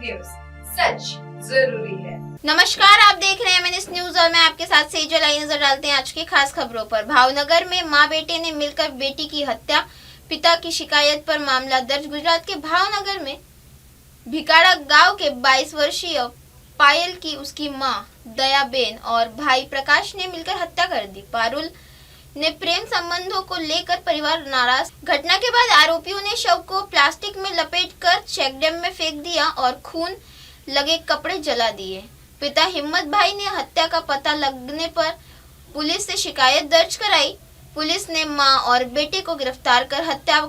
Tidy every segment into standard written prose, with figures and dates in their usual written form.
News, सच जरूरी है। नमस्कार, आप देख रहे हैं एमएनएस न्यूज और मैं आपके साथ सेजल। आई नजर डालते हैं आज की खास खबरों पर। भावनगर में मां बेटे ने मिलकर बेटी की हत्या, पिता की शिकायत पर मामला दर्ज। गुजरात के भावनगर में भिकाड़ा गांव के 22 वर्षीय पायल की उसकी मां दयाबेन और भाई प्रकाश ने मिलकर हत्या कर दी। पारुल ने प्रेम संबंधों को लेकर परिवार नाराज। घटना के बाद आरोपियों ने शव को प्लास्टिक में लपेटकर चेकडैम में फेंक दिया और खून लगे कपड़े जला दिए। पिता हिम्मत भाई ने हत्या का पता लगने पर पुलिस से शिकायत दर्ज कराई। पुलिस ने मां और बेटे को गिरफ्तार कर हत्या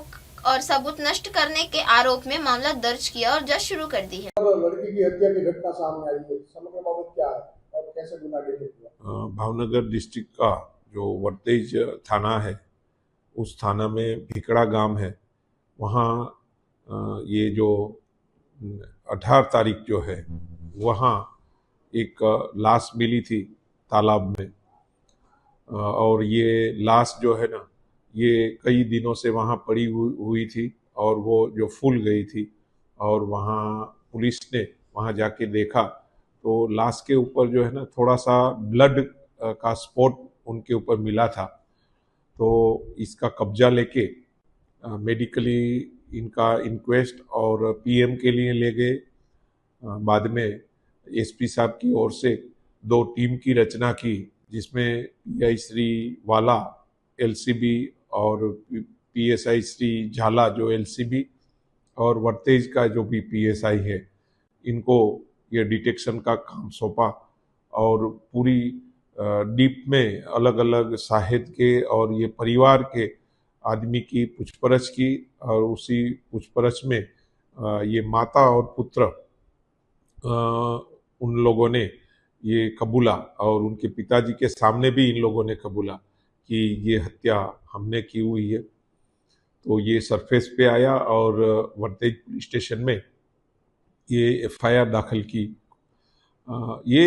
और सबूत नष्ट करने के आरोप में मामला दर्ज किया और जांच शुरू कर दी है। लड़की की हत्या की घटना सामने आई है, समग्र बाबत क्या है और कैसे गुना डिटेक्ट हुआ? भावनगर डिस्ट्रिक्ट का जो वर्तेज थाना है, उस थाना में भिकड़ा गांव है। वहाँ ये जो 18 तारीख जो है, वहाँ एक लाश मिली थी तालाब में। और ये लाश जो है ना, ये कई दिनों से वहाँ पड़ी हुई थी और वो जो फूल गई थी। और वहाँ पुलिस ने वहाँ जाके देखा तो लाश के ऊपर जो है ना, थोड़ा सा ब्लड का स्पॉट उनके ऊपर मिला था। तो इसका कब्जा लेके मेडिकली इनका इंक्वेस्ट और पीएम के लिए ले गए। बाद में एसपी साहब की ओर से 2 टीम की रचना की, जिसमें पीआई श्री वाला एलसीबी और पीएसआई श्री झाला जो एलसीबी और वर्तेज का जो भी पीएसआई है, इनको ये डिटेक्शन का काम सौंपा। और पूरी डीप में अलग अलग साहित्य के और ये परिवार के आदमी की पूछपरछ की। और उसी पूछपरछ में ये माता और पुत्र उन लोगों ने ये कबूला और उनके पिताजी के सामने भी इन लोगों ने कबूला कि ये हत्या हमने की हुई है। तो ये सरफेस पे आया और वर्तेज पुलिस स्टेशन में ये एफआईआर दाखिल की। ये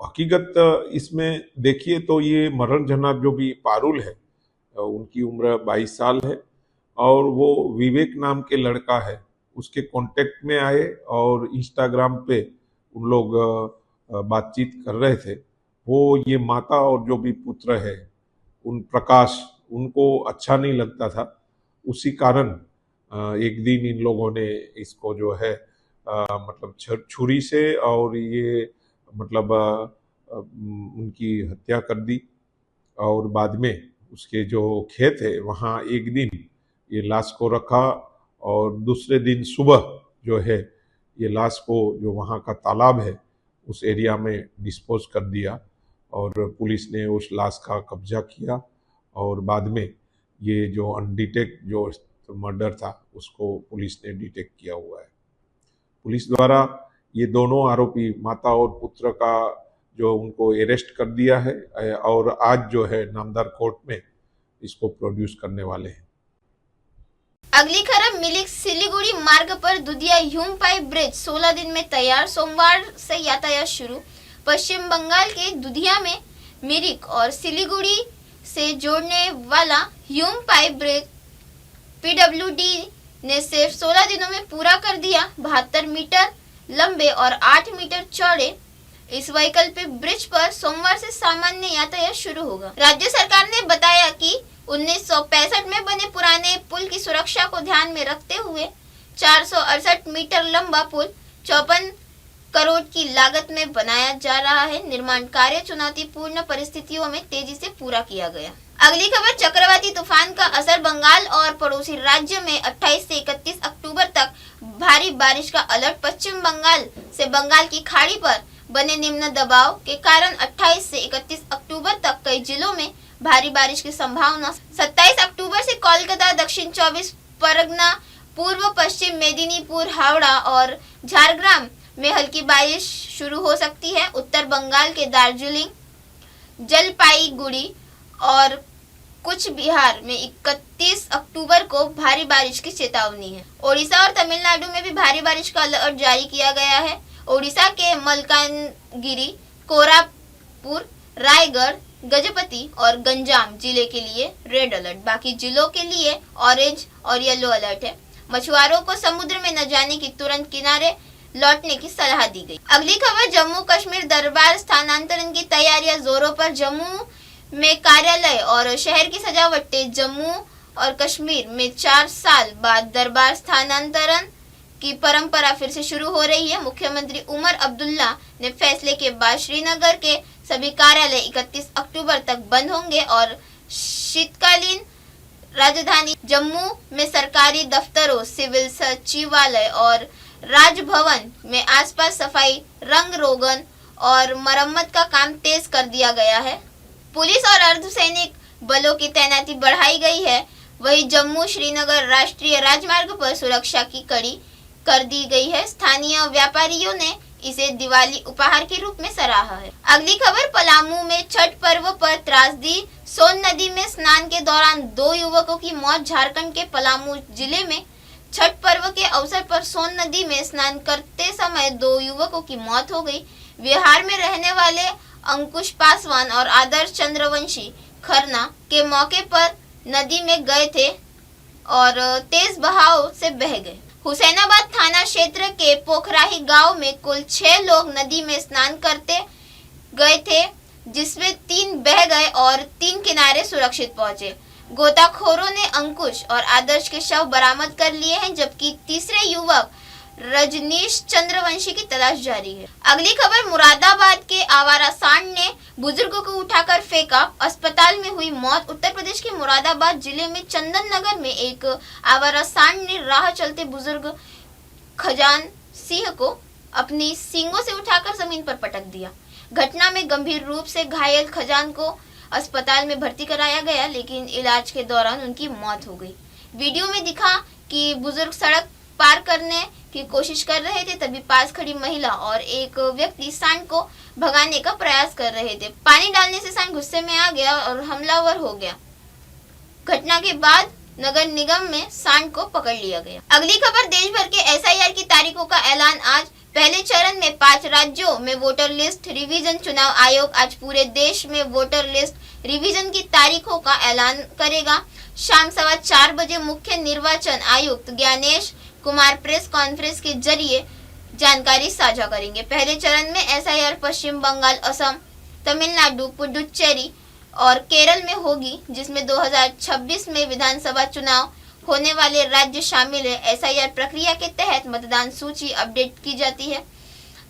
हकीकत इसमें देखिए तो ये मरण जनाब जो भी पारुल है, उनकी उम्र 22 साल है और वो विवेक नाम के लड़का है। उसके कांटेक्ट में आए और इंस्टाग्राम पे उन लोग बातचीत कर रहे थे। वो ये माता और जो भी पुत्र है, उन प्रकाश, उनको अच्छा नहीं लगता था। उसी कारण एक दिन इन लोगों ने इसको जो है मतलब छुरी से और ये मतलब उनकी हत्या कर दी। और बाद में उसके जो खेत है, वहाँ एक दिन ये लाश को रखा और दूसरे दिन सुबह जो है ये लाश को जो वहाँ का तालाब है उस एरिया में डिस्पोज कर दिया। और पुलिस ने उस लाश का कब्जा किया और बाद में ये जो अनडिटेक्ट जो मर्डर था उसको पुलिस ने डिटेक्ट किया हुआ है। पुलिस द्वारा ये दोनों आरोपी माता और पुत्र का जो उनको अरेस्ट कर दिया है और आज जो है नामदार कोर्ट में इसको प्रोड्यूस करने वाले हैं। अगली खबर मिली। सिलीगुड़ी मार्ग पर दुधिया ह्यूमपाई ब्रिज 16 दिन में तैयार। सोमवार से यातायात शुरू। पश्चिम बंगाल के दुधिया में मिरिक और सिलीगुड़ी से जोड़ने वाला ह्यूमपाई ब्रिज पीडब्ल्यूडी ने सिर्फ 16 दिनों में पूरा कर दिया। 72 मीटर लंबे और 8 मीटर चौड़े इस वैकल्पिक ब्रिज पर सोमवार से सामान्य यातायात शुरू होगा। राज्य सरकार ने बताया कि 1965 में बने पुराने पुल की सुरक्षा को ध्यान में रखते हुए 468 मीटर लंबा पुल 54 करोड़ की लागत में बनाया जा रहा है। निर्माण कार्य चुनौतीपूर्ण परिस्थितियों में तेजी से पूरा किया गया। अगली खबर, चक्रवाती तूफान का असर बंगाल और पड़ोसी राज्य में 28 से 31 अक्टूबर तक भारी बारिश का अलर्ट। पश्चिम बंगाल से बंगाल की खाड़ी पर बने निम्न दबाव के कारण 28 से 31 अक्टूबर तक कई जिलों में भारी बारिश की संभावना। 27 अक्टूबर से कोलकाता, दक्षिण 24 परगना, पूर्व पश्चिम मेदिनीपुर, हावड़ा और झारग्राम में हल्की बारिश शुरू हो सकती है। उत्तर बंगाल के दार्जिलिंग, जलपाईगुड़ी और कुछ बिहार में 31 अक्टूबर को भारी बारिश की चेतावनी है। ओडिशा और तमिलनाडु में भी भारी बारिश का अलर्ट जारी किया गया है। ओडिशा के मलकानगिरी, कोरापुर, रायगढ़, गजपति और गंजाम जिले के लिए रेड अलर्ट। बाकी जिलों के लिए ऑरेंज और येलो अलर्ट है। मछुआरों को समुद्र में न जाने की तुरंत किनारे लौटने की सलाह दी गई। अगली खबर, जम्मू कश्मीर दरबार स्थानांतरण की तैयारियां जोरों पर। जम्मू में कार्यालय और शहर की सजावटें। जम्मू और कश्मीर में 4 साल बाद दरबार स्थानांतरण की परंपरा फिर से शुरू हो रही है। मुख्यमंत्री उमर अब्दुल्ला ने फैसले के बाद श्रीनगर के सभी कार्यालय 31 अक्टूबर तक बंद होंगे और शीतकालीन राजधानी जम्मू में सरकारी दफ्तरों, सिविल सचिवालय और राजभवन में आसपास सफाई, रंग रोगन और मरम्मत का काम तेज कर दिया गया है। पुलिस और अर्धसैनिक बलों की तैनाती बढ़ाई गई है। वहीं जम्मू श्रीनगर राष्ट्रीय राजमार्ग पर सुरक्षा की कड़ी कर दी गई है। स्थानीय व्यापारियों ने इसे दिवाली उपहार के रूप में सराहा है। अगली खबर, पलामू में छठ पर्व पर त्रासदी। सोन नदी में स्नान के दौरान 2 युवकों की मौत। झारखंड के पलामू जिले में छठ पर्व के अवसर पर सोन नदी में स्नान करते समय 2 युवकों की मौत हो गई। बिहार में रहने वाले अंकुश पासवान और आदर्श चंद्रवंशी खरना के मौके पर नदी में गए थे और तेज बहाव से बह गए। हुसैनाबाद थाना क्षेत्र के पोखराही गांव में कुल 6 लोग नदी में स्नान करते गए थे, जिसमें 3 बह गए और 3 किनारे सुरक्षित पहुंचे। गोताखोरों ने अंकुश और आदर्श के शव बरामद कर लिए हैं, जबकि तीसरे युवक रजनीश चंद्रवंशी की तलाश जारी है। अगली खबर, मुरादाबाद के आवारा सांड ने बुजुर्ग को उठाकर फेंका, अस्पताल में हुई मौत। उत्तर प्रदेश के मुरादाबाद जिले में चंदन नगर में एक आवारा सांड ने राह चलते बुजुर्ग खजान सिंह को अपनी सींगों से उठाकर जमीन पर पटक दिया। घटना में गंभीर रूप से घायल खजान को अस्पताल में भर्ती कराया गया, लेकिन इलाज के दौरान उनकी मौत हो गई। वीडियो में दिखा कि बुजुर्ग सड़क पार करने की कोशिश कर रहे थे, तभी पास खड़ी महिला और एक व्यक्ति सांड को भगाने का प्रयास कर रहे थे। पानी डालने से सांड गुस्से में आ गया और हमलावर हो गया। घटना के बाद नगर निगम में सांड को पकड़ लिया गया। अगली खबर, देश भर के SIR की तारीखों का ऐलान आज। पहले चरण में 5 राज्यों में वोटर लिस्ट रिवीजन। चुनाव आयोग आज पूरे देश में वोटर लिस्ट रिवीजन की तारीखों का ऐलान करेगा। शाम 4:15 बजे मुख्य निर्वाचन आयुक्त ज्ञानेश कुमार प्रेस कॉन्फ्रेंस के जरिए जानकारी साझा करेंगे। पहले चरण में SIR पश्चिम बंगाल, असम, तमिलनाडु, पुडुचेरी और केरल में होगी, जिसमें 2026 में विधानसभा चुनाव होने वाले राज्य शामिल है। SIR प्रक्रिया के तहत मतदान सूची अपडेट की जाती है।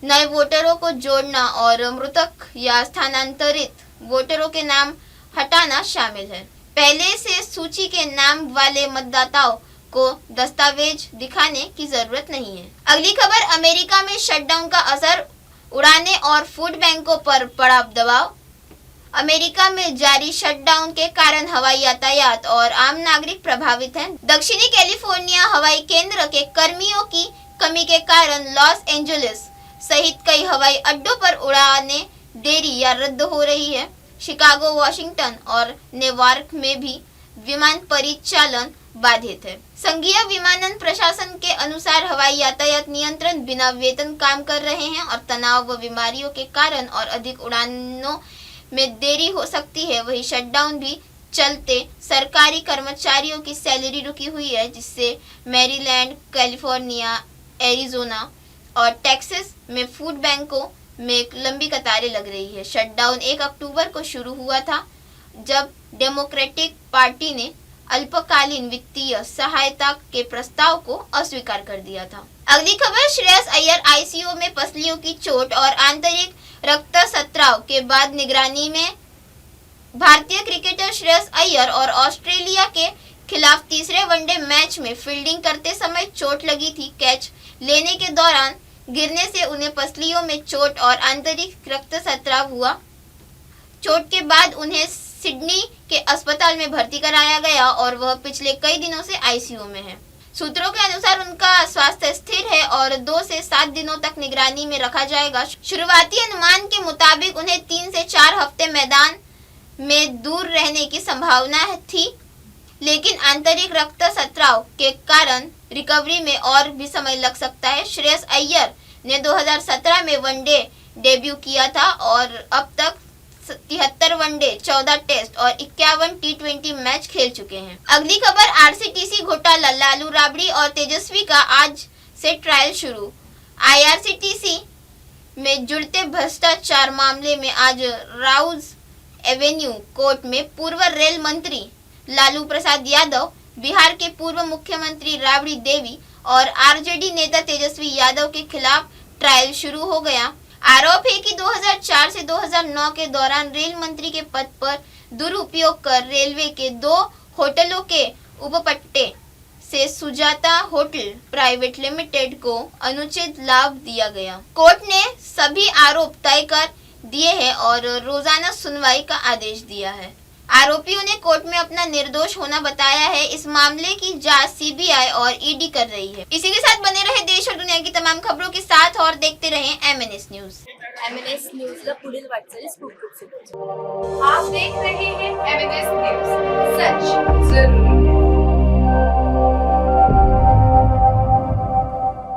नए वोटरों को जोड़ना और मृतक या स्थानांतरित वोटरों के नाम हटाना शामिल है। पहले से सूची के नाम वाले मतदाताओं को दस्तावेज दिखाने की जरूरत नहीं है। अगली खबर, अमेरिका में शटडाउन का असर, उड़ानें और फूड बैंकों पर पड़ा दबाव। अमेरिका में जारी शटडाउन के कारण हवाई यातायात और आम नागरिक प्रभावित हैं। दक्षिणी कैलिफोर्निया हवाई केंद्र के कर्मियों की कमी के कारण लॉस एंजलिस सहित कई हवाई अड्डों पर उड़ानें देरी या रद्द हो रही है। शिकागो, वाशिंगटन और न्यूयॉर्क में भी विमान परिचालन बाधित है। संघीय विमानन प्रशासन के अनुसार हवाई यातायात नियंत्रण बिना वेतन काम कर रहे हैं और तनाव व बीमारियों के कारण और अधिक उड़ानों में देरी हो सकती है। वही शटडाउन भी चलते सरकारी कर्मचारियों की सैलरी रुकी हुई है, जिससे मैरीलैंड, कैलिफोर्निया, एरिजोना और टेक्सास में फूड बैंकों में लंबी कतारें लग रही है। शटडाउन 1 अक्टूबर को शुरू हुआ था, जब डेमोक्रेटिक पार्टी ने अल्पकालीन वित्तीय सहायता के प्रस्ताव को अस्वीकार कर दिया था। अगली खबर, श्रेयस अय्यर ICU में पसलियों की चोट और आंतरिक रक्तस्राव के बाद निगरानी में। भारतीय क्रिकेटर श्रेयस अय्यर और ऑस्ट्रेलिया के खिलाफ तीसरे वनडे मैच में फील्डिंग करते समय चोट लगी थी। कैच लेने के दौरान गिरने से उन्हें पसलियों में चोट और आंतरिक रक्तस्राव हुआ। चोट के बाद उन्हें सिडनी के अस्पताल में भर्ती कराया गया और वह पिछले कई दिनों से ICU में है। सूत्रों के अनुसार उनका स्वास्थ्य स्थिर है और 2 से 7 दिनों तक निगरानी में रखा जाएगा। शुरुआती अनुमान के मुताबिक उन्हें 3 से 4 हफ्ते मैदान में दूर रहने की संभावना थी, लेकिन आंतरिक रक्तस्राव के कारण रिकवरी में और भी समय लग सकता है। श्रेयस अय्यर ने 2017 में वनडे डेब्यू किया था और अब तक 73 वनडे, 14 टेस्ट और 51 T20 मैच खेल चुके हैं। अगली खबर आरसीटीसी घोटाला, लालू राबड़ी और तेजस्वी का आज से ट्रायल शुरू। आईआरसीटीसी में जुड़ते भ्रष्टाचार मामले में आज राउज एवेन्यू कोर्ट में पूर्व रेल मंत्री लालू प्रसाद यादव, बिहार के पूर्व मुख्यमंत्री राबड़ी देवी और आरजेडी नेता तेजस्वी यादव के खिलाफ ट्रायल शुरू हो गया। आरोप है कि 2004 से 2009 के दौरान रेल मंत्री के पद पर दुरुपयोग कर रेलवे के 2 होटलों के उपपट्टे से सुजाता होटल प्राइवेट लिमिटेड को अनुचित लाभ दिया गया। कोर्ट ने सभी आरोप तय कर दिए हैं और रोजाना सुनवाई का आदेश दिया है। आरोपियों ने कोर्ट में अपना निर्दोष होना बताया है। इस मामले की जांच सीबीआई और ईडी कर रही है। इसी के साथ बने रहे देश और दुनिया की तमाम खबरों के साथ और देखते रहे MNS न्यूज। MNS न्यूजला पुढील वाटचाली स्कूप. आप देख रहे हैं MNS न्यूज, सच